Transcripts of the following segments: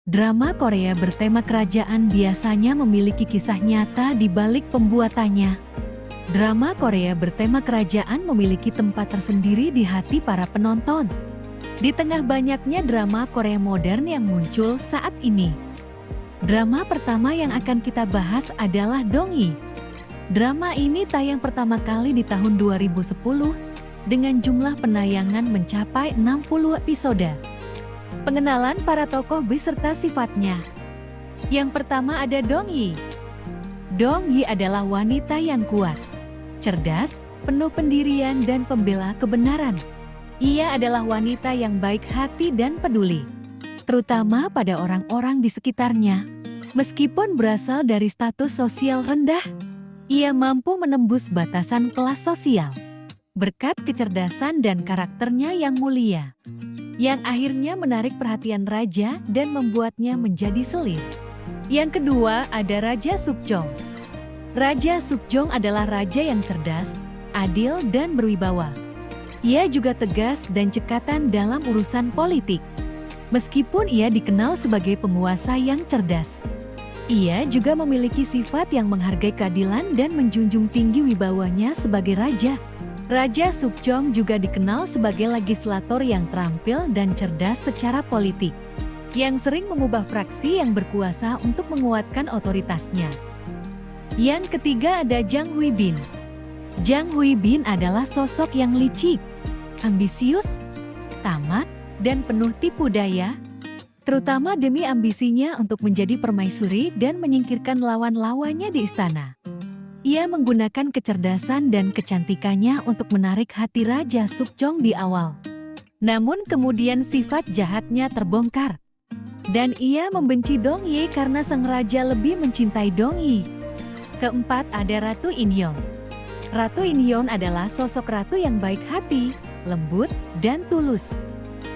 Drama Korea bertema kerajaan biasanya memiliki kisah nyata di balik pembuatannya. Drama Korea bertema kerajaan memiliki tempat tersendiri di hati para penonton. Di tengah banyaknya drama Korea modern yang muncul saat ini. Drama pertama yang akan kita bahas adalah Dongyi. Drama ini tayang pertama kali di tahun 2010 dengan jumlah penayangan mencapai 60 episode. Pengenalan para tokoh beserta sifatnya. Yang pertama ada Dongyi. Dongyi adalah wanita yang kuat, cerdas, penuh pendirian dan pembela kebenaran. Ia adalah wanita yang baik hati dan peduli, terutama pada orang-orang di sekitarnya. Meskipun berasal dari status sosial rendah, ia mampu menembus batasan kelas sosial berkat kecerdasan dan karakternya yang mulia, yang akhirnya menarik perhatian raja dan membuatnya menjadi selir. Yang kedua ada Raja Sukjong. Raja Sukjong adalah raja yang cerdas, adil dan berwibawa. Ia juga tegas dan cekatan dalam urusan politik. Meskipun ia dikenal sebagai penguasa yang cerdas, ia juga memiliki sifat yang menghargai keadilan dan menjunjung tinggi wibawanya sebagai raja. Raja Sukjong juga dikenal sebagai legislator yang terampil dan cerdas secara politik, yang sering mengubah fraksi yang berkuasa untuk menguatkan otoritasnya. Yang ketiga ada Jang Huibin. Jang Huibin adalah sosok yang licik, ambisius, tamak, dan penuh tipu daya, terutama demi ambisinya untuk menjadi permaisuri dan menyingkirkan lawan-lawannya di istana. Ia menggunakan kecerdasan dan kecantikannya untuk menarik hati Raja Sukjong di awal. Namun kemudian sifat jahatnya terbongkar. Dan ia membenci Dongyi karena sang raja lebih mencintai Dongyi. Keempat ada Ratu Inhyong. Ratu Inhyong adalah sosok ratu yang baik hati, lembut, dan tulus.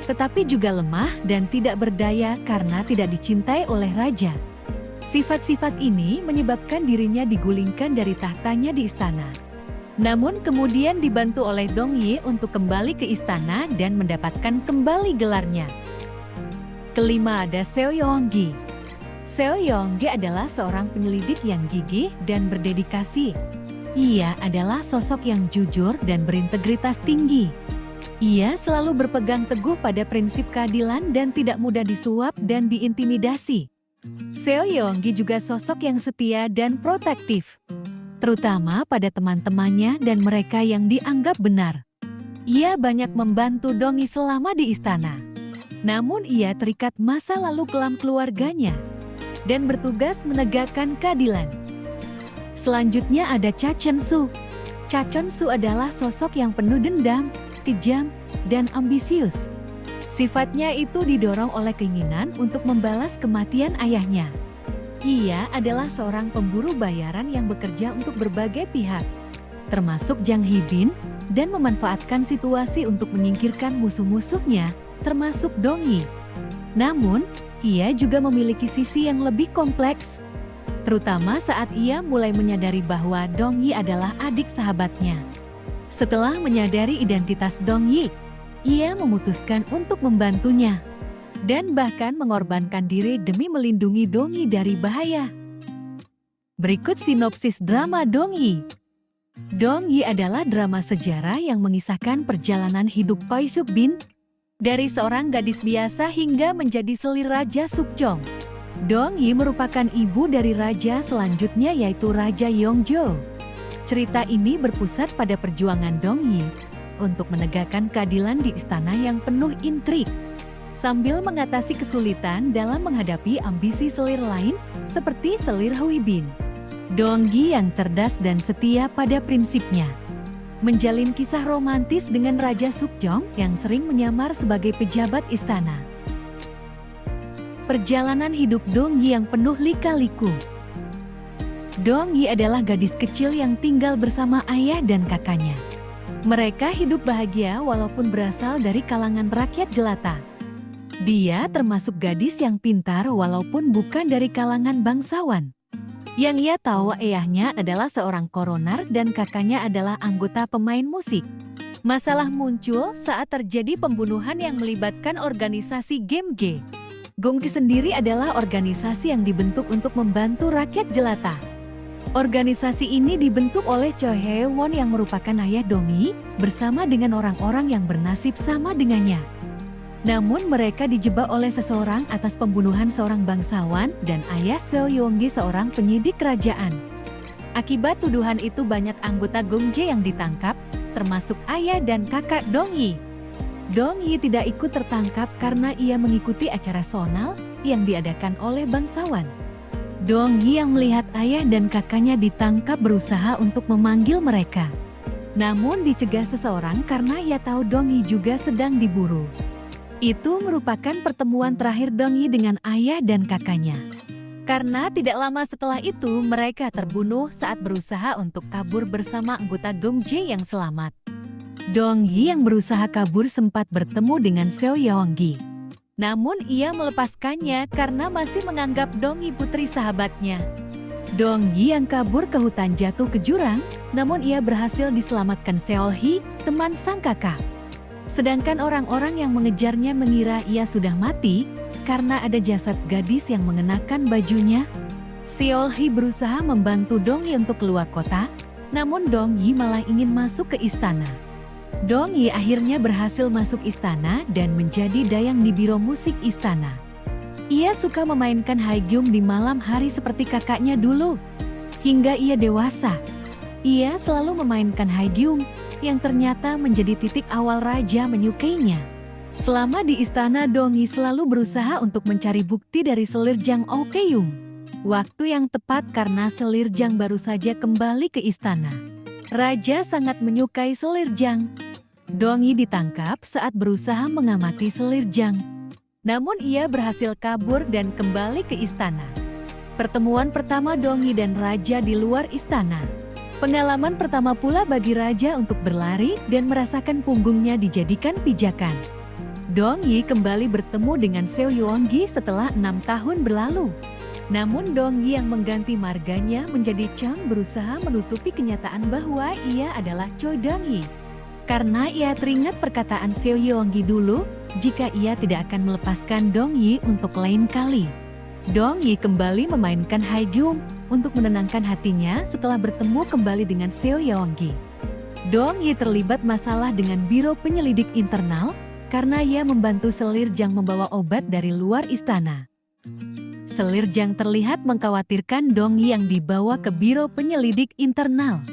Tetapi juga lemah dan tidak berdaya karena tidak dicintai oleh raja. Sifat-sifat ini menyebabkan dirinya digulingkan dari tahtanya di istana. Namun kemudian dibantu oleh Dongyi untuk kembali ke istana dan mendapatkan kembali gelarnya. Kelima ada Seo Yeong-gi. Seo Yeong-gi adalah seorang penyelidik yang gigih dan berdedikasi. Ia adalah sosok yang jujur dan berintegritas tinggi. Ia selalu berpegang teguh pada prinsip keadilan dan tidak mudah disuap dan diintimidasi. Seo Yeong-gi juga sosok yang setia dan protektif, terutama pada teman-temannya dan mereka yang dianggap benar. Ia banyak membantu Dongyi selama di istana. Namun ia terikat masa lalu kelam keluarganya dan bertugas menegakkan keadilan. Selanjutnya ada Cha Chon-su. Cha Chon-su adalah sosok yang penuh dendam, kejam, dan ambisius. Sifatnya itu didorong oleh keinginan untuk membalas kematian ayahnya. Ia adalah seorang pemburu bayaran yang bekerja untuk berbagai pihak, termasuk Jang Hee-bin, dan memanfaatkan situasi untuk menyingkirkan musuh-musuhnya, termasuk Dongyi. Namun, ia juga memiliki sisi yang lebih kompleks, terutama saat ia mulai menyadari bahwa Dongyi adalah adik sahabatnya. Setelah menyadari identitas Dongyi, ia memutuskan untuk membantunya dan bahkan mengorbankan diri demi melindungi Dongyi dari bahaya. Berikut sinopsis drama Dongyi. Dongyi adalah drama sejarah yang mengisahkan perjalanan hidup Choi Suk-bin dari seorang gadis biasa hingga menjadi selir Raja Sukjong. Dongyi merupakan ibu dari raja selanjutnya yaitu Raja Yeongjo. Cerita ini berpusat pada perjuangan Dongyi untuk menegakkan keadilan di istana yang penuh intrik, sambil mengatasi kesulitan dalam menghadapi ambisi selir lain seperti selir Huibin. Dongyi yang cerdas dan setia pada prinsipnya, menjalin kisah romantis dengan Raja Sukjong yang sering menyamar sebagai pejabat istana. Perjalanan hidup Dongyi yang penuh lika-liku. Dongyi adalah gadis kecil yang tinggal bersama ayah dan kakaknya. Mereka hidup bahagia walaupun berasal dari kalangan rakyat jelata. Dia termasuk gadis yang pintar walaupun bukan dari kalangan bangsawan. Yang ia tahu ayahnya adalah seorang koroner dan kakaknya adalah anggota pemain musik. Masalah muncul saat terjadi pembunuhan yang melibatkan organisasi Game G. Gongji sendiri adalah organisasi yang dibentuk untuk membantu rakyat jelata. Organisasi ini dibentuk oleh Choi Hae-won yang merupakan ayah Dongyi bersama dengan orang-orang yang bernasib sama dengannya. Namun mereka dijebak oleh seseorang atas pembunuhan seorang bangsawan dan ayah Seo Yonggi seorang penyidik kerajaan. Akibat tuduhan itu banyak anggota Gongji yang ditangkap, termasuk ayah dan kakak Dongyi. Dongyi tidak ikut tertangkap karena ia mengikuti acara sonal yang diadakan oleh bangsawan. Dongyi yang melihat ayah dan kakaknya ditangkap berusaha untuk memanggil mereka. Namun dicegah seseorang karena ia tahu Dongyi juga sedang diburu. Itu merupakan pertemuan terakhir Dongyi dengan ayah dan kakaknya. Karena tidak lama setelah itu mereka terbunuh saat berusaha untuk kabur bersama anggota Gongji yang selamat. Dongyi yang berusaha kabur sempat bertemu dengan Seo Yonggi. Namun ia melepaskannya karena masih menganggap Dongyi putri sahabatnya. Dongyi yang kabur ke hutan jatuh ke jurang, namun ia berhasil diselamatkan Seol-hee, teman sang kakak. Sedangkan orang-orang yang mengejarnya mengira ia sudah mati karena ada jasad gadis yang mengenakan bajunya. Seol-hee berusaha membantu Dongyi untuk keluar kota, namun Dongyi malah ingin masuk ke istana. Dongyi akhirnya berhasil masuk istana dan menjadi dayang di biro musik istana. Ia suka memainkan haegyum di malam hari seperti kakaknya dulu. Hingga ia dewasa, ia selalu memainkan haegyum yang ternyata menjadi titik awal raja menyukainya. Selama di istana Dongyi selalu berusaha untuk mencari bukti dari selir Jang Okeum. Waktu yang tepat karena selir Jang baru saja kembali ke istana. Raja sangat menyukai selir Jang. Dongyi ditangkap saat berusaha mengamati selir Jang. Namun ia berhasil kabur dan kembali ke istana. Pertemuan pertama Dongyi dan Raja di luar istana. Pengalaman pertama pula bagi Raja untuk berlari dan merasakan punggungnya dijadikan pijakan. Dongyi kembali bertemu dengan Seo Yonggi setelah 6 tahun berlalu. Namun Dongyi yang mengganti marganya menjadi Chang berusaha menutupi kenyataan bahwa ia adalah Choi Dongyi. Karena ia teringat perkataan Seo Yonggi dulu, jika ia tidak akan melepaskan Dongyi untuk lain kali. Dongyi kembali memainkan haegyum untuk menenangkan hatinya setelah bertemu kembali dengan Seo Yonggi. Dongyi terlibat masalah dengan biro penyelidik internal karena ia membantu selir Jang membawa obat dari luar istana. Selir Jang terlihat mengkhawatirkan Dongyi yang dibawa ke biro penyelidik internal.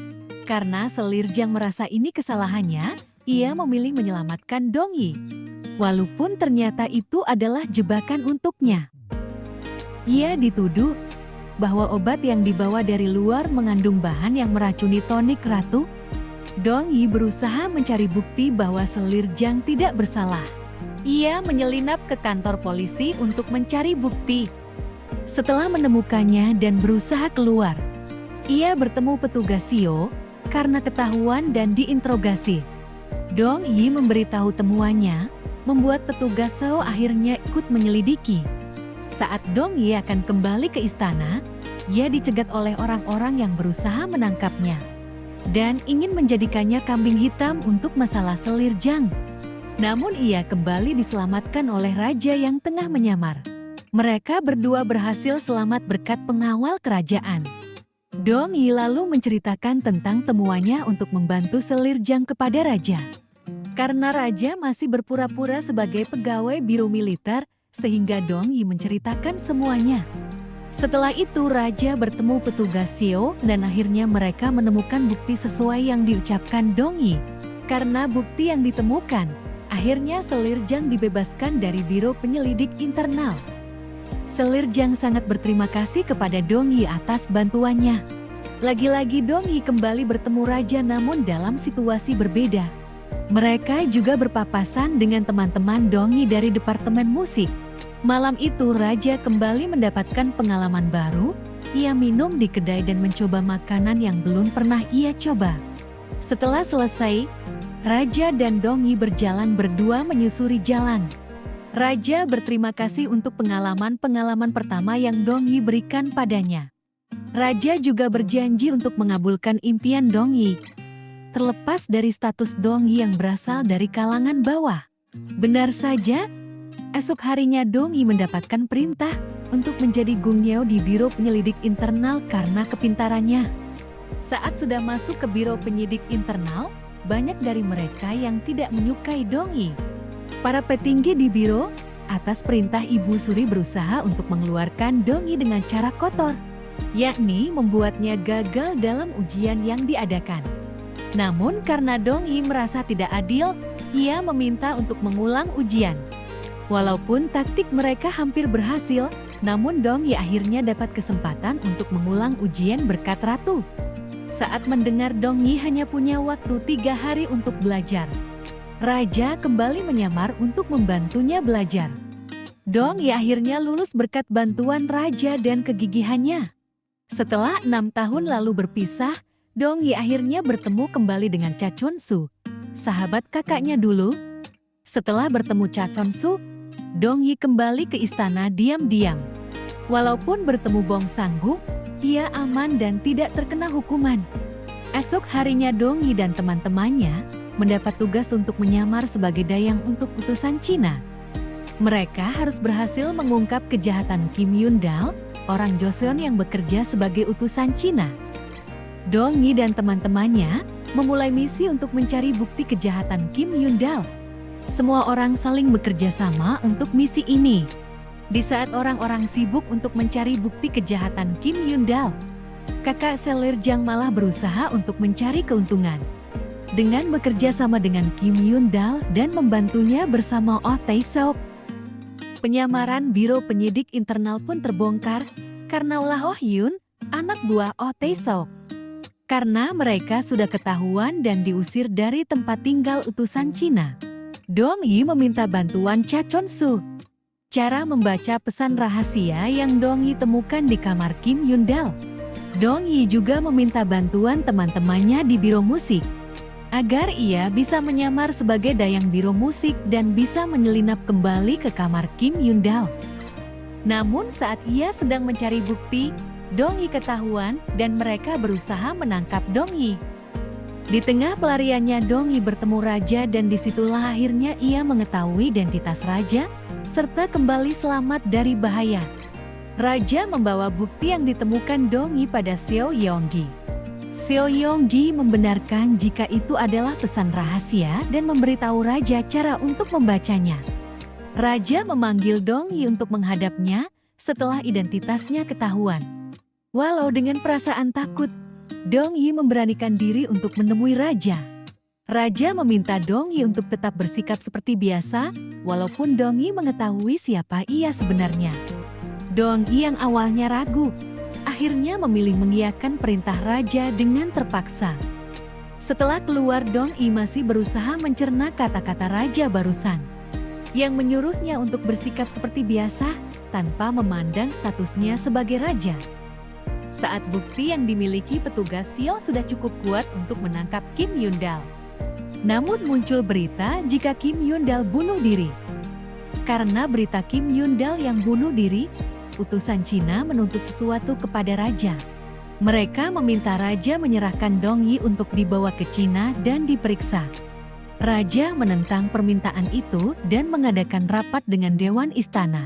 Karena selir Jang merasa ini kesalahannya, ia memilih menyelamatkan Dongyi. Walaupun ternyata itu adalah jebakan untuknya. Ia dituduh bahwa obat yang dibawa dari luar mengandung bahan yang meracuni tonik ratu. Dongyi berusaha mencari bukti bahwa selir Jang tidak bersalah. Ia menyelinap ke kantor polisi untuk mencari bukti. Setelah menemukannya dan berusaha keluar, ia bertemu petugas Seo karena ketahuan dan diinterogasi. Dongyi memberitahu temuannya, membuat petugas Seo akhirnya ikut menyelidiki. Saat Dongyi akan kembali ke istana, ia dicegat oleh orang-orang yang berusaha menangkapnya dan ingin menjadikannya kambing hitam untuk masalah selir Jang. Namun ia kembali diselamatkan oleh raja yang tengah menyamar. Mereka berdua berhasil selamat berkat pengawal kerajaan. Dongyi lalu menceritakan tentang temuannya untuk membantu selir Jang kepada raja. Karena raja masih berpura-pura sebagai pegawai biro militer, sehingga Dongyi menceritakan semuanya. Setelah itu raja bertemu petugas Seo dan akhirnya mereka menemukan bukti sesuai yang diucapkan Dongyi. Karena bukti yang ditemukan, akhirnya selir Jang dibebaskan dari biro penyelidik internal. Selir Jang sangat berterima kasih kepada Dongyi atas bantuannya. Lagi-lagi Dongyi kembali bertemu raja namun dalam situasi berbeda. Mereka juga berpapasan dengan teman-teman Dongyi dari departemen musik. Malam itu raja kembali mendapatkan pengalaman baru. Ia minum di kedai dan mencoba makanan yang belum pernah ia coba. Setelah selesai, raja dan Dongyi berjalan berdua menyusuri jalan. Raja berterima kasih untuk pengalaman-pengalaman pertama yang Dongyi berikan padanya. Raja juga berjanji untuk mengabulkan impian Dongyi. Terlepas dari status Dongyi yang berasal dari kalangan bawah. Benar saja, Esok harinya Dong Yi mendapatkan perintah untuk menjadi Gungnyew di Biro Penyelidik Internal karena kepintarannya. Saat sudah masuk ke Biro Penyidik Internal, banyak dari mereka yang tidak menyukai Dong Yi. Para petinggi di biro, atas perintah Ibu Suri berusaha untuk mengeluarkan Dong Yi dengan cara kotor, yakni membuatnya gagal dalam ujian yang diadakan. Namun karena Dong Yi merasa tidak adil, ia meminta untuk mengulang ujian. Walaupun taktik mereka hampir berhasil, namun Dong Yi akhirnya dapat kesempatan untuk mengulang ujian berkat Ratu. Saat mendengar Dong Yi hanya punya waktu 3 hari untuk belajar, Raja kembali menyamar untuk membantunya belajar. Dong Yi akhirnya lulus berkat bantuan Raja dan kegigihannya. Setelah 6 tahun lalu berpisah, Dong Yi akhirnya bertemu kembali dengan Cha Chon-su, sahabat kakaknya dulu. Setelah bertemu Cha Chon-su, Dong Yi kembali ke istana diam-diam. Walaupun bertemu Bong Sang-gu, ia aman dan tidak terkena hukuman. Esok harinya Dong Yi dan teman-temannya mendapat tugas untuk menyamar sebagai dayang untuk utusan Cina. Mereka harus berhasil mengungkap kejahatan Kim Yun-dal, orang Joseon yang bekerja sebagai utusan Cina. Dong Yi dan teman-temannya memulai misi untuk mencari bukti kejahatan Kim Yun-dal. Semua orang saling bekerja sama untuk misi ini. Di saat orang-orang sibuk untuk mencari bukti kejahatan Kim Yun-dal, kakak Selir Jang malah berusaha untuk mencari keuntungan. Dengan bekerja sama dengan Kim Yun-dal dan membantunya bersama Oh Tae-seok. Penyamaran Biro Penyidik Internal pun terbongkar karena ulah Oh Hyun, anak buah Oh Tae-seok. Karena mereka sudah ketahuan dan diusir dari tempat tinggal utusan Cina, Dong Yi meminta bantuan Cha Chon-su. Cara membaca pesan rahasia yang Dong Yi temukan di kamar Kim Yun-dal. Dong Yi juga meminta bantuan teman-temannya di biro musik, agar ia bisa menyamar sebagai dayang biro musik dan bisa menyelinap kembali ke kamar Kim Yun-dal. Namun saat ia sedang mencari bukti, Dong Yi ketahuan dan mereka berusaha menangkap Dong Yi. Di tengah pelariannya Dong Yi bertemu Raja dan disitulah akhirnya ia mengetahui identitas Raja, serta kembali selamat dari bahaya. Raja membawa bukti yang ditemukan Dong Yi pada Seo Yeong-gi. Seo Yeong-gi membenarkan jika itu adalah pesan rahasia dan memberitahu Raja cara untuk membacanya. Raja memanggil Dong Yi untuk menghadapnya setelah identitasnya ketahuan. Walau dengan perasaan takut, Dong Yi memberanikan diri untuk menemui Raja. Raja meminta Dong Yi untuk tetap bersikap seperti biasa, walaupun Dong Yi mengetahui siapa ia sebenarnya. Dong Yi yang awalnya ragu, akhirnya memilih mengiyakan perintah Raja dengan terpaksa. Setelah keluar, Dong Yi masih berusaha mencerna kata-kata Raja barusan, yang menyuruhnya untuk bersikap seperti biasa, tanpa memandang statusnya sebagai Raja. Saat bukti yang dimiliki petugas Seo sudah cukup kuat untuk menangkap Kim Yun-dal. Namun muncul berita jika Kim Yun-dal bunuh diri. Karena berita Kim Yun-dal yang bunuh diri, utusan Cina menuntut sesuatu kepada Raja. Mereka meminta Raja menyerahkan Dong Yi untuk dibawa ke Cina dan diperiksa. Raja menentang permintaan itu dan mengadakan rapat dengan Dewan Istana.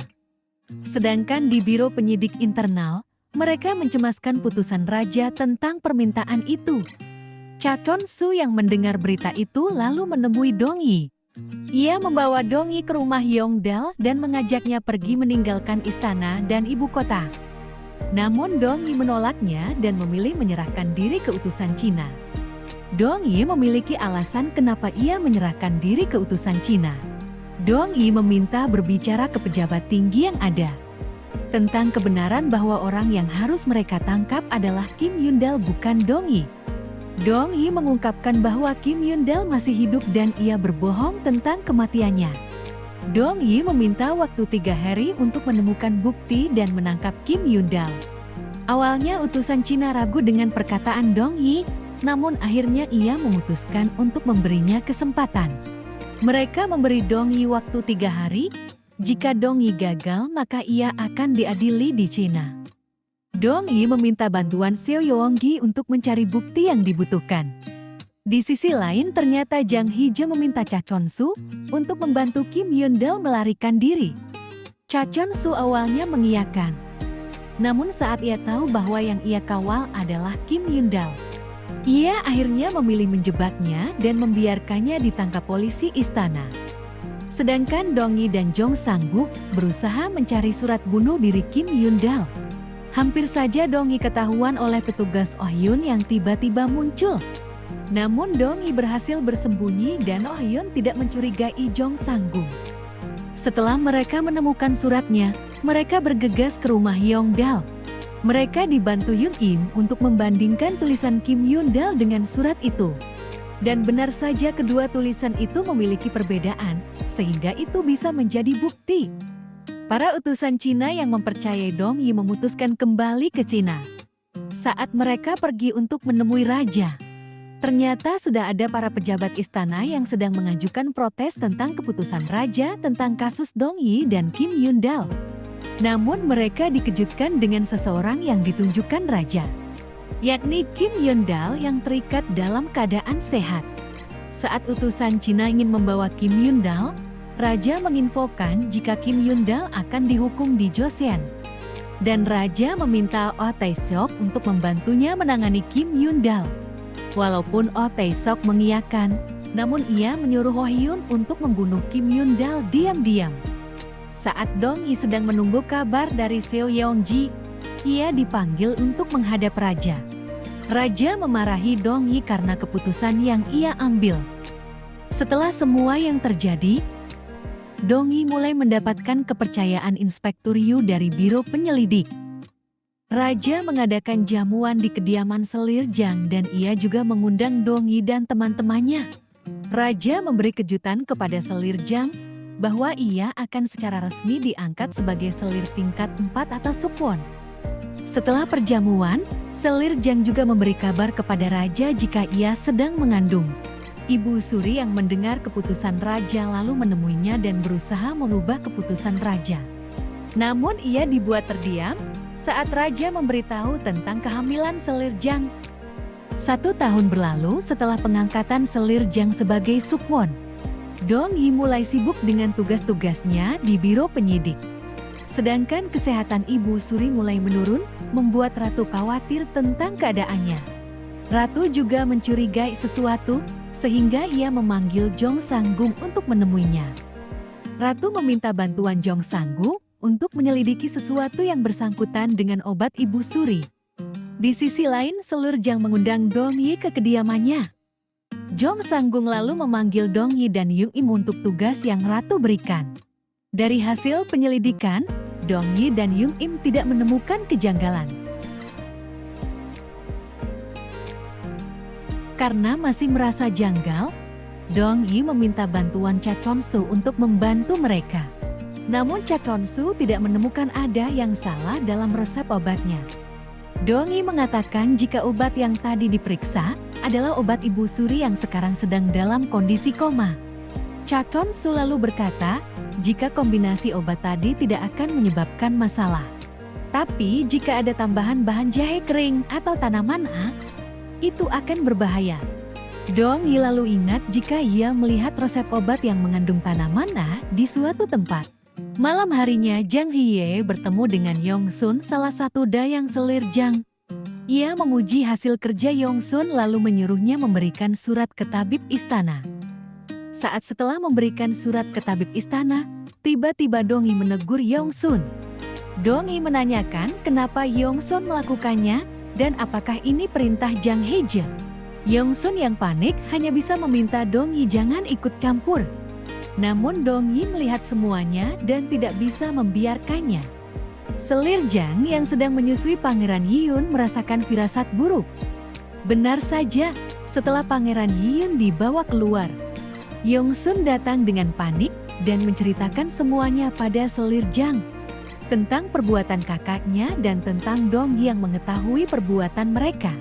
Sedangkan di Biro Penyidik Internal, mereka mencemaskan putusan Raja tentang permintaan itu. Cha Chon-su yang mendengar berita itu lalu menemui Dong Yi. Ia membawa Dong Yi ke rumah Yongdal dan mengajaknya pergi meninggalkan istana dan ibu kota. Namun Dong Yi menolaknya dan memilih menyerahkan diri ke utusan Cina. Dong Yi memiliki alasan kenapa ia menyerahkan diri ke utusan Cina. Dong Yi meminta berbicara ke pejabat tinggi yang ada tentang kebenaran bahwa orang yang harus mereka tangkap adalah Kim Yun-dal bukan Dong Yi. Dong Yi mengungkapkan bahwa Kim Yun-dal masih hidup dan ia berbohong tentang kematiannya. Dong Yi meminta waktu 3 hari untuk menemukan bukti dan menangkap Kim Yun-dal. Awalnya utusan Cina ragu dengan perkataan Dong Yi, namun akhirnya ia memutuskan untuk memberinya kesempatan. Mereka memberi Dong Yi waktu 3 hari. Jika Dong Yi gagal, maka ia akan diadili di Cina. Dong Yi meminta bantuan Seo Yeong-gi untuk mencari bukti yang dibutuhkan. Di sisi lain, ternyata Jang Hee-je meminta Cha Chon-su untuk membantu Kim Hyun-dal melarikan diri. Cha Chon-su awalnya mengiyakan. Namun saat ia tahu bahwa yang ia kawal adalah Kim Hyun-dal, ia akhirnya memilih menjebaknya dan membiarkannya ditangkap polisi istana. Sedangkan Dong-yi dan Jong Sang-guk berusaha mencari surat bunuh diri Kim Hyun-dal. Hampir saja Dong-yi ketahuan oleh petugas Oh Hyun yang tiba-tiba muncul. Namun Dong-yi berhasil bersembunyi dan Oh Hyun tidak mencurigai Jong Sang-guk. Setelah mereka menemukan suratnya, mereka bergegas ke rumah Hyung-dal. Mereka dibantu Yung-im untuk membandingkan tulisan Kim Hyun-dal dengan surat itu. Dan benar saja kedua tulisan itu memiliki perbedaan, sehingga itu bisa menjadi bukti. Para utusan Cina yang mempercayai Dong-yi memutuskan kembali ke Cina. Saat mereka pergi untuk menemui raja, ternyata sudah ada para pejabat istana yang sedang mengajukan protes tentang keputusan raja tentang kasus Dong-yi dan Kim Hyun-dal. Namun mereka dikejutkan dengan seseorang yang ditunjukkan raja, yakni Kim Hyun-dal yang terikat dalam keadaan sehat. Saat utusan Cina ingin membawa Kim Hyun-dal, raja menginfokan jika Kim Hyun-dal akan dihukum di Joseon. Dan raja meminta Oh Tae-seok untuk membantunya menangani Kim Hyun-dal. Walaupun Oh Tae-seok mengiyakan, namun ia menyuruh Oh Hyun untuk membunuh Kim Hyun-dal diam-diam. Saat Dong-yi sedang menunggu kabar dari Seo Yeong-ji, ia dipanggil untuk menghadap raja. Raja memarahi Dong-yi karena keputusan yang ia ambil. Setelah semua yang terjadi, Dong-yi mulai mendapatkan kepercayaan Inspektur Yu dari Biro Penyelidik. Raja mengadakan jamuan di kediaman Selir Jang dan ia juga mengundang Dong-yi dan teman-temannya. Raja memberi kejutan kepada Selir Jang bahwa ia akan secara resmi diangkat sebagai selir tingkat 4 atau Sukwon. Setelah perjamuan, Selir Jang juga memberi kabar kepada raja jika ia sedang mengandung. Ibu Suri yang mendengar keputusan raja lalu menemuinya dan berusaha merubah keputusan raja. Namun ia dibuat terdiam saat raja memberitahu tentang kehamilan Selir Jang. 1 tahun berlalu setelah pengangkatan Selir Jang sebagai Sukwon. Dong-yi mulai sibuk dengan tugas-tugasnya di Biro Penyidik. Sedangkan kesehatan Ibu Suri mulai menurun, membuat Ratu khawatir tentang keadaannya. Ratu juga mencurigai sesuatu, sehingga ia memanggil Jong Sang-guk untuk menemuinya. Ratu meminta bantuan Jong Sang-guk untuk menyelidiki sesuatu yang bersangkutan dengan obat Ibu Suri. Di sisi lain, Selir Jang mengundang Dong-yi ke kediamannya. Jong Sang-guk lalu memanggil Dong-yi dan Yung-im untuk tugas yang Ratu berikan. Dari hasil penyelidikan, Dong-yi dan Yung-im tidak menemukan kejanggalan. Karena masih merasa janggal, Dong-yi meminta bantuan Cha Chon-su untuk membantu mereka. Namun Cha Chon-su tidak menemukan ada yang salah dalam resep obatnya. Dong-yi mengatakan jika obat yang tadi diperiksa adalah obat Ibu Suri yang sekarang sedang dalam kondisi koma. Cha Chon-su lalu berkata, jika kombinasi obat tadi tidak akan menyebabkan masalah. Tapi jika ada tambahan bahan jahe kering atau tanaman itu akan berbahaya. Dong-yi lalu ingat jika ia melihat resep obat yang mengandung tanaman di suatu tempat. Malam harinya Jang Hye bertemu dengan Yong-sun, salah satu dayang Selir Jang. Ia memuji hasil kerja Yong-sun lalu menyuruhnya memberikan surat ke tabib istana. Saat setelah memberikan surat ke tabib istana, tiba-tiba Dong-yi menegur Yong-sun. Dong-yi menanyakan kenapa Yong-sun melakukannya dan apakah ini perintah Jang Hye-je. Yong-sun yang panik hanya bisa meminta Dong-yi jangan ikut campur. Namun Dong-yi melihat semuanya dan tidak bisa membiarkannya. Selir Jang yang sedang menyusui Pangeran Yiyun merasakan firasat buruk. Benar saja, setelah Pangeran Yiyun dibawa keluar, Yong-sun datang dengan panik dan menceritakan semuanya pada Selir Jang. Tentang perbuatan kakaknya dan tentang Dong-yi yang mengetahui perbuatan mereka.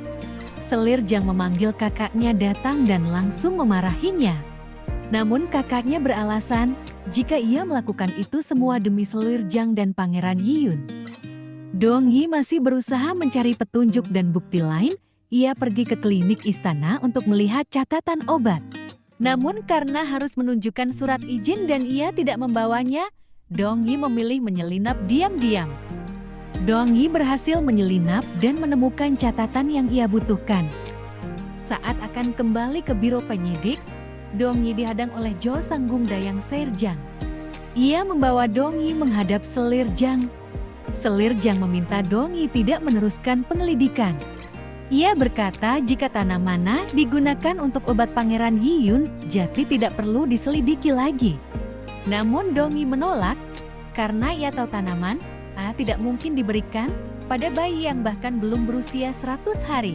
Selir Jang memanggil kakaknya datang dan langsung memarahinya. Namun kakaknya beralasan jika ia melakukan itu semua demi Selir Jang dan Pangeran Yiyun. Dong-yi masih berusaha mencari petunjuk dan bukti lain ia pergi ke klinik istana untuk melihat catatan obat. Namun karena harus menunjukkan surat izin dan ia tidak membawanya, Dong Yi memilih menyelinap diam-diam. Dong Yi berhasil menyelinap dan menemukan catatan yang ia butuhkan. Saat akan kembali ke biro penyidik, Dong Yi dihadang oleh Jo Sanggung Dayang Serjang. Ia membawa Dong Yi menghadap Selir Jang. Selir Jang meminta Dong Yi tidak meneruskan penyelidikan. Ia berkata jika tanaman digunakan untuk obat Pangeran Yiyun, jadi tidak perlu diselidiki lagi. Namun Dong Yi menolak, karena ia tahu tanaman tidak mungkin diberikan pada bayi yang bahkan belum berusia 100 hari.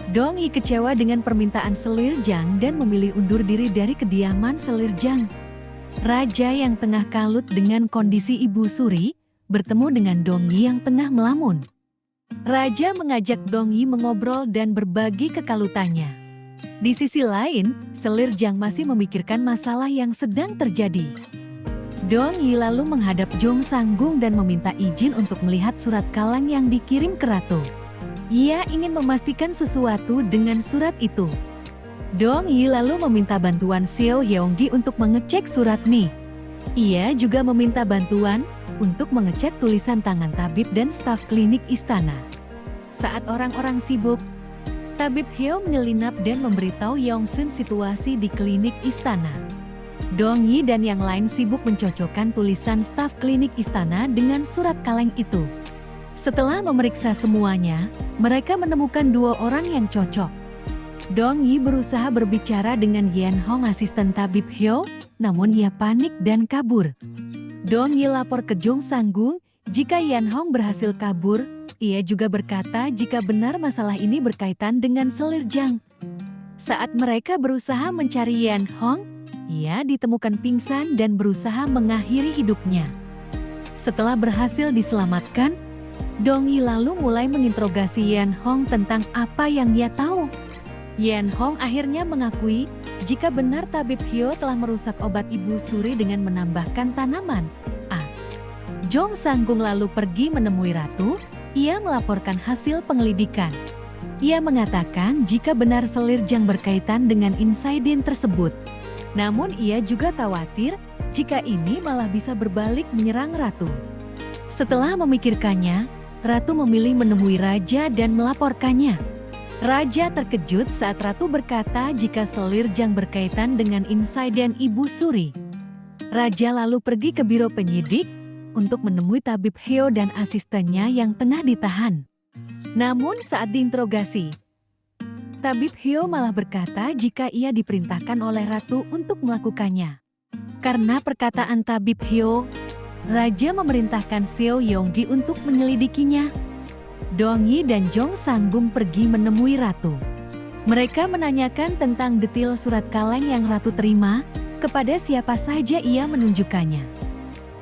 Dong Yi kecewa dengan permintaan Selir Jang dan memilih undur diri dari kediaman Selir Jang. Raja yang tengah kalut dengan kondisi Ibu Suri, bertemu dengan Dong Yi yang tengah melamun. Raja mengajak Dong Yi mengobrol dan berbagi kekalutannya. Di sisi lain, Selir Jang masih memikirkan masalah yang sedang terjadi. Dong Yi lalu menghadap Jong Sanggung dan meminta izin untuk melihat surat kalang yang dikirim ke ratu. Ia ingin memastikan sesuatu dengan surat itu. Dong Yi lalu meminta bantuan Seo Yeonggi untuk mengecek surat Ni. Ia juga meminta bantuan untuk mengecek tulisan tangan tabib dan staf klinik istana. Saat orang-orang sibuk, Tabib Hyo menyelinap dan memberitahu Yongsun situasi di klinik istana. Dong Yi dan yang lain sibuk mencocokkan tulisan staf klinik istana dengan surat kaleng itu. Setelah memeriksa semuanya, mereka menemukan 2 orang yang cocok. Dong Yi berusaha berbicara dengan Yen Hong asisten Tabib Hyo, namun ia panik dan kabur. Dong Yi lapor ke Jong Sanggung, jika Yen Hong berhasil kabur, ia juga berkata jika benar masalah ini berkaitan dengan Selir Jang. Saat mereka berusaha mencari Yen Hong, ia ditemukan pingsan dan berusaha mengakhiri hidupnya. Setelah berhasil diselamatkan, Dong Yi lalu mulai menginterogasi Yen Hong tentang apa yang ia tahu. Yen Hong akhirnya mengakui jika benar Tabib Hyo telah merusak obat Ibu Suri dengan menambahkan tanaman. Jong Sanggung lalu pergi menemui ratu. Ia melaporkan hasil penyelidikan. Ia mengatakan jika benar Selir Jang berkaitan dengan insiden tersebut. Namun ia juga khawatir jika ini malah bisa berbalik menyerang ratu. Setelah memikirkannya, ratu memilih menemui raja dan melaporkannya. Raja terkejut saat ratu berkata jika Selir Jang berkaitan dengan insiden Ibu Suri. Raja lalu pergi ke biro penyidik untuk menemui Tabib Hyo dan asistennya yang tengah ditahan. Namun saat diinterogasi, Tabib Hyo malah berkata jika ia diperintahkan oleh ratu untuk melakukannya. Karena perkataan Tabib Hyo, raja memerintahkan Seo Yeonggi untuk menyelidikinya. Dong Yi dan Jong Sanggung pergi menemui ratu. Mereka menanyakan tentang detail surat kaleng yang ratu terima, kepada siapa saja ia menunjukkannya.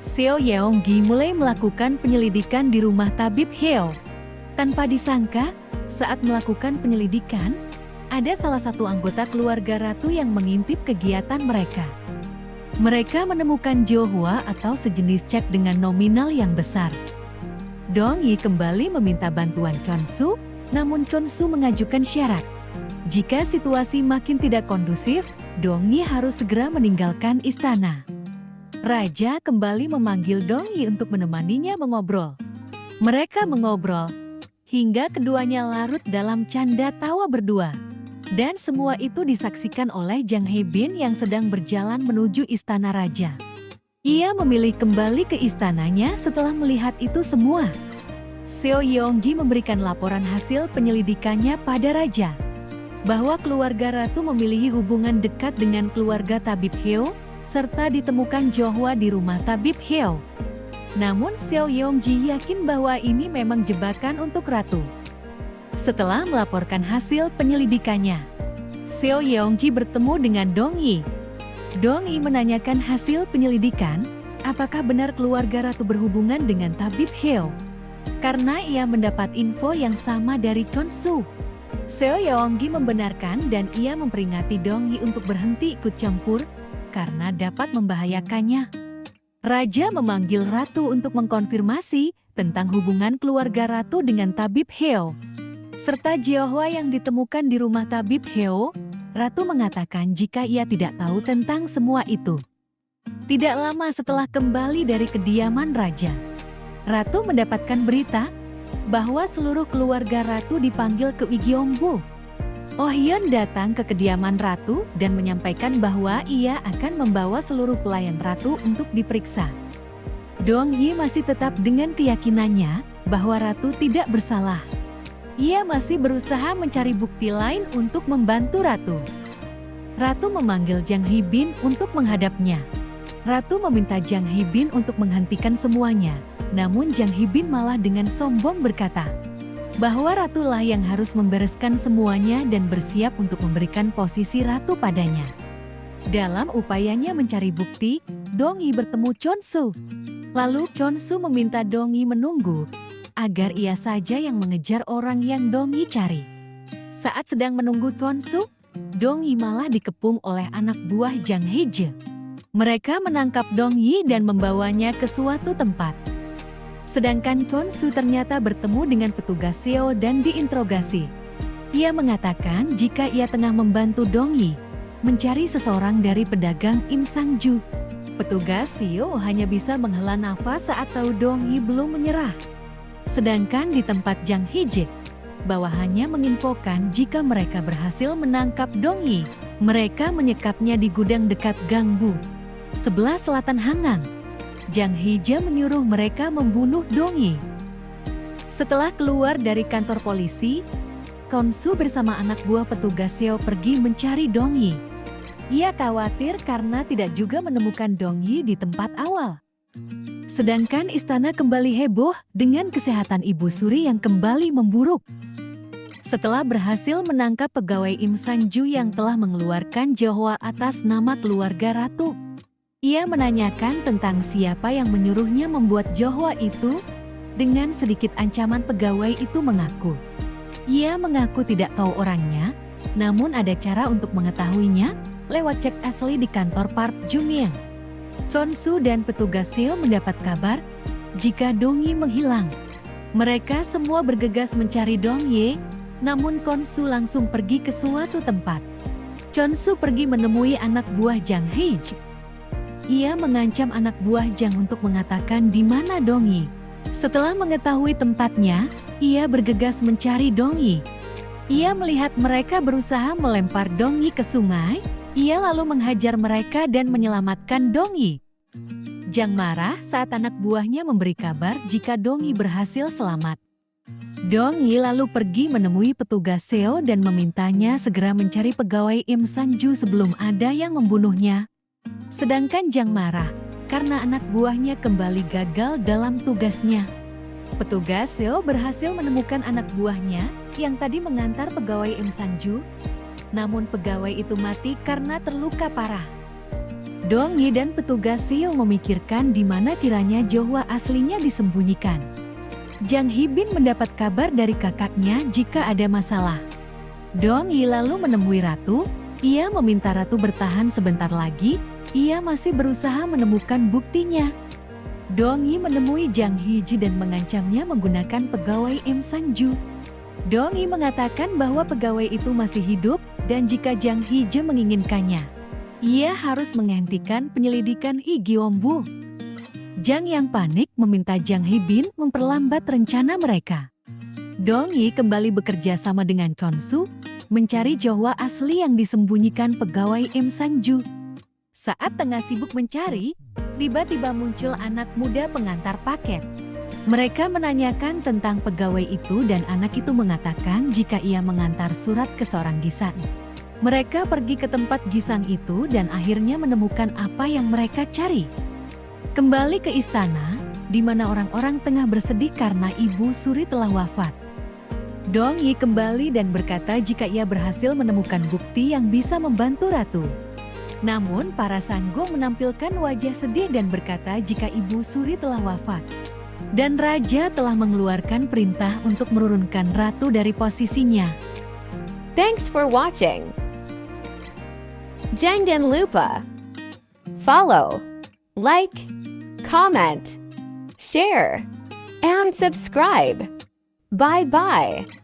Seo Yeonggi mulai melakukan penyelidikan di rumah Tabib Hyo. Tanpa disangka, saat melakukan penyelidikan, ada salah satu anggota keluarga ratu yang mengintip kegiatan mereka. Mereka menemukan Johua atau sejenis cek dengan nominal yang besar. Dong Yi kembali meminta bantuan Chonsu, namun Chonsu mengajukan syarat. Jika situasi makin tidak kondusif, Dong Yi harus segera meninggalkan istana. Raja kembali memanggil Dong Yi untuk menemaninya mengobrol. Mereka mengobrol, hingga keduanya larut dalam canda tawa berdua. Dan semua itu disaksikan oleh Jang Hae-bin yang sedang berjalan menuju istana raja. Ia memilih kembali ke istananya setelah melihat itu semua. Seo Yeonggi memberikan laporan hasil penyelidikannya pada raja. Bahwa keluarga ratu memiliki hubungan dekat dengan keluarga Tabib Hyo, serta ditemukan Johwa di rumah Tabib Hyo. Namun Seo Yeonggi yakin bahwa ini memang jebakan untuk ratu. Setelah melaporkan hasil penyelidikannya, Seo Yeonggi bertemu dengan Dong Yi. Dong Yi menanyakan hasil penyelidikan, apakah benar keluarga ratu berhubungan dengan Tabib Hyo. Karena ia mendapat info yang sama dari Chonsu. Seo Yeonggi membenarkan dan ia memperingati Dong Yi untuk berhenti ikut campur, karena dapat membahayakannya. Raja memanggil ratu untuk mengkonfirmasi tentang hubungan keluarga ratu dengan Tabib Hyo. serta Jeohwa yang ditemukan di rumah tabib Heo, Ratu mengatakan jika ia tidak tahu tentang semua itu. Tidak lama setelah kembali dari kediaman raja, Ratu mendapatkan berita bahwa seluruh keluarga Ratu dipanggil ke Gyeongbu. Oh Hyun datang ke kediaman Ratu dan menyampaikan bahwa ia akan membawa seluruh pelayan Ratu untuk diperiksa. Dong Yi masih tetap dengan keyakinannya bahwa Ratu tidak bersalah. Ia masih berusaha mencari bukti lain untuk membantu Ratu. Ratu memanggil Jang Hee-bin untuk menghadapnya. Ratu meminta Jang Hee-bin untuk menghentikan semuanya, namun Jang Hee-bin malah dengan sombong berkata bahwa Ratulah yang harus membereskan semuanya dan bersiap untuk memberikan posisi Ratu padanya. Dalam upayanya mencari bukti, Dong Yi bertemu Chonsu. Lalu Chonsu meminta Dong Yi menunggu, agar ia saja yang mengejar orang yang Dong Yi cari. Saat sedang menunggu Chonsu, Dong Yi malah dikepung oleh anak buah Jang Hee-je. Mereka menangkap Dong Yi dan membawanya ke suatu tempat. Sedangkan Chonsu ternyata bertemu dengan petugas Seo dan diinterogasi. Ia mengatakan jika ia tengah membantu Dong Yi mencari seseorang dari pedagang Im Sang-ju. Petugas Seo hanya bisa menghela nafas saat tahu Dong Yi belum menyerah. Sedangkan di tempat Jang Hee-je, bawahannya menginfokan jika mereka berhasil menangkap Dong Yi. Mereka menyekapnya di gudang dekat Gangbu, sebelah selatan Hangang. Jang Hee-je menyuruh mereka membunuh Dong Yi. Setelah keluar dari kantor polisi, Chonsu bersama anak buah petugas Seo pergi mencari Dong Yi. Ia khawatir karena tidak juga menemukan Dong Yi di tempat awal. Sedangkan istana kembali heboh dengan kesehatan Ibu Suri yang kembali memburuk. Setelah berhasil menangkap pegawai Im Sang-ju yang telah mengeluarkan Jeohwa atas nama keluarga Ratu, ia menanyakan tentang siapa yang menyuruhnya membuat Jeohwa itu. Dengan sedikit ancaman pegawai itu mengaku. Ia mengaku tidak tahu orangnya, namun ada cara untuk mengetahuinya lewat cek asli di kantor Park Jumyeon. Chonsu dan petugas Seo mendapat kabar jika Dong Yi menghilang. Mereka semua bergegas mencari Dong Yi, namun Chonsu langsung pergi ke suatu tempat. Chonsu pergi menemui anak buah Jang Hee-je. Ia mengancam anak buah Jang untuk mengatakan di mana Dong Yi. Setelah mengetahui tempatnya, ia bergegas mencari Dong Yi. Ia melihat mereka berusaha melempar Dong Yi ke sungai. Ia lalu menghajar mereka dan menyelamatkan Dong Yi. Jang marah saat anak buahnya memberi kabar jika Dong Yi berhasil selamat. Dong Yi lalu pergi menemui petugas Seo dan memintanya segera mencari pegawai Im Sang-ju sebelum ada yang membunuhnya. Sedangkan Jang marah karena anak buahnya kembali gagal dalam tugasnya. Petugas Seo berhasil menemukan anak buahnya yang tadi mengantar pegawai Im Sang-ju. Namun pegawai itu mati karena terluka parah. Dong Yi dan petugas Seo memikirkan di mana kiranya Jeohwa aslinya disembunyikan. Jang Hee-bin mendapat kabar dari kakaknya jika ada masalah. Dong Yi lalu menemui Ratu. Ia meminta Ratu bertahan sebentar lagi. Ia masih berusaha menemukan buktinya. Dong Yi menemui Jang Hee-je dan mengancamnya menggunakan pegawai Im Sang-ju. Dong Yi mengatakan bahwa pegawai itu masih hidup dan jika Jang Hee-je menginginkannya, ia harus menghentikan penyelidikan Gyeongbu. Jang yang panik meminta Jang Hee-bin memperlambat rencana mereka. Dong Yi kembali bekerja sama dengan Chonsu, mencari Jeohwa asli yang disembunyikan pegawai Im Sang-ju. Saat tengah sibuk mencari, tiba-tiba muncul anak muda pengantar paket. Mereka menanyakan tentang pegawai itu dan anak itu mengatakan jika ia mengantar surat ke seorang gisang. Mereka pergi ke tempat gisang itu dan akhirnya menemukan apa yang mereka cari. Kembali ke istana, di mana orang-orang tengah bersedih karena Ibu Suri telah wafat. Dong Yi kembali dan berkata jika ia berhasil menemukan bukti yang bisa membantu Ratu. Namun para Sanggo menampilkan wajah sedih dan berkata jika Ibu Suri telah wafat. Dan Raja telah mengeluarkan perintah untuk menurunkan Ratu dari posisinya. Thanks for watching. Jangan lupa follow, like, comment, share, and subscribe. Bye-bye.